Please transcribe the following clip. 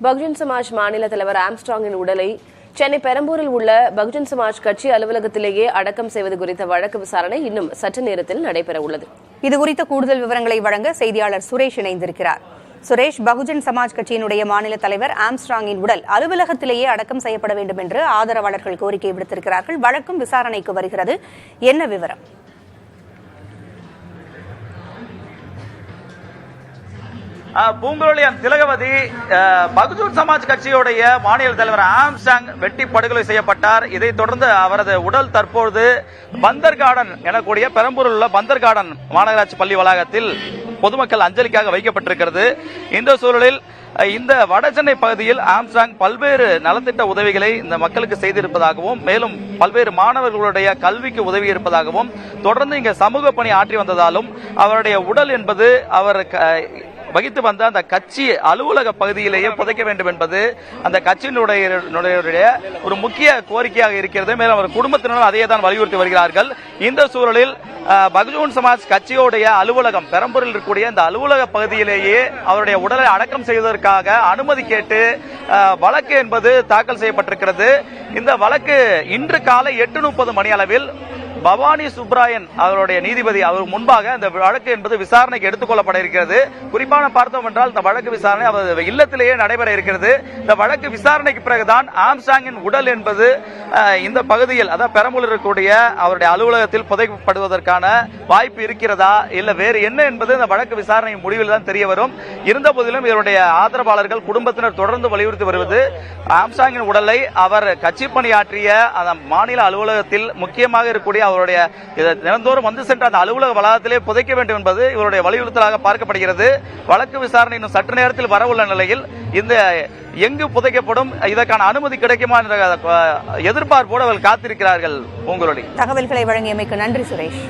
பகுஜன் சமாஜ் மாநில தலைவர் ஆம்ஸ்ட்ராங்கின் உடலை சென்னை பெரம்பூரில் உள்ள பகுஜன் சமாஜ் கட்சி அலுவலகத்திலேயே அடக்கம் செய்வது குறித்த வழக்கு விசாரணை இன்னும் சற்று நேரத்தில் நடைபெற உள்ளது. இதுகுறித்த கூடுதல் விவரங்களை வழங்க செய்தியாளர் சுரேஷ் இணைந்திருக்கிறார். சுரேஷ், பகுஜன் சமாஜ் கட்சியினுடைய மாநில தலைவர் ஆம்ஸ்ட்ராங்கின் உடல் அலுவலகத்திலேயே அடக்கம் செய்யப்பட வேண்டும் என்று ஆதரவாளர்கள் கோரிக்கை விடுத்திருக்கிறார்கள். வழக்கும் விசாரணைக்கு வருகிறது. என்ன விவரம்? பூங்குழலியான் திலகவதி பகுஜன் சமாஜ் கட்சியுடைய மாநில தலைவர் ஆம்ஸ்ட்ராங் வெட்டி படுகொலை செய்யப்பட்டார். இதைத் தொடர்ந்து அவரது உடல் தற்போது பந்தர் கார்டன் எனக்கூடிய பெரம்பூரில் உள்ள பந்தர் கார்டன் மாநகராட்சி பள்ளி வளாகத்தில் பொதுமக்கள் அஞ்சலிக்காக வைக்கப்பட்டிருக்கிறது. இந்த சூழலில் இந்த வடசென்னை பகுதியில் ஆம்ஸ்ட்ராங் பல்வேறு நலத்திட்ட உதவிகளை இந்த மக்களுக்கு செய்திருப்பதாகவும், மேலும் பல்வேறு மாணவர்களுடைய கல்விக்கு உதவி இருப்பதாகவும், தொடர்ந்து இங்கு சமூக பணி ஆற்றி வந்ததாலும் அவருடைய உடல் என்பது அவர் வகித்து வந்த அந்த கட்சி அலுவலக பகுதியிலேயே புதைக்க வேண்டும் என்பது அந்த கட்சியினுடைய ஒரு முக்கிய கோரிக்கையாக இருக்கிறது. மேலும் அவர் குடும்பத்தினர் அதையே தான் வலியுறுத்தி வருகிறார்கள். இந்த சூழலில் பகுஜன் சமாஜ் கட்சியுடைய அலுவலகம் பெரம்பூரில் இருக்கக்கூடிய இந்த அலுவலக பகுதியிலேயே அவருடைய உடலை அடக்கம் செய்வதற்காக அனுமதி கேட்டு வழக்கு என்பது தாக்கல் செய்யப்பட்டிருக்கிறது. இந்த வழக்கு இன்று காலை 8:30 மணி அளவில் பவானி சுப்ராயன் அவருடைய நீதிபதி அவர் முன்பாக இந்த வழக்கு என்பது விசாரணைக்கு எடுத்துக் கொள்ளப்பட இருக்கிறது. குறிப்பாக பார்த்தோம் என்றால் இந்த வழக்கு விசாரணை அவர் இல்லத்திலேயே நடைபெற இருக்கிறது. இந்த வழக்கு விசாரணைக்கு பிறகுதான் ஆம்ஸ்ட்ராங்கின் உடல் என்பது இந்த பகுதியில், அதாவது பெரம்பூரில் இருக்கக்கூடிய அவருடைய அலுவலகத்தில் புதைக்கப்படுவதற்கான வாய்ப்பு இருக்கிறதா இல்ல வேறு என்ன என்பது இந்த வழக்கு விசாரணை முடிவில் தான் தெரிய வரும். இருந்த போதிலும் இவருடைய ஆதரவாளர்கள் குடும்பத்தினர் தொடர்ந்து வலியுறுத்தி வருவது ஆம்ஸ்ட்ராங்கின் உடலை அவர் கட்சி பணியாற்றிய அந்த மாநில அலுவலகத்தில் முக்கியமாக இருக்கக்கூடிய அவருடைய தினந்தோறும் வந்து சென்ற அந்த அலுவலக வளாகத்திலே புதைக்க வேண்டும் என்பது இவருடைய வலியுறுத்தலாக பார்க்கப்படுகிறது. வழக்கு விசாரணை இன்னும் சற்று நேரத்தில் வரவுள்ள நிலையில் இந்த எங்கு புதைக்கப்படும், இதற்கான அனுமதி கிடைக்குமா என்ற எதிர்பார்ப்போடு அவர்கள் காத்திருக்கிறார்கள். உங்களுடைய தகவல்களை வழங்கியமைக்கு நன்றி சுரேஷ்.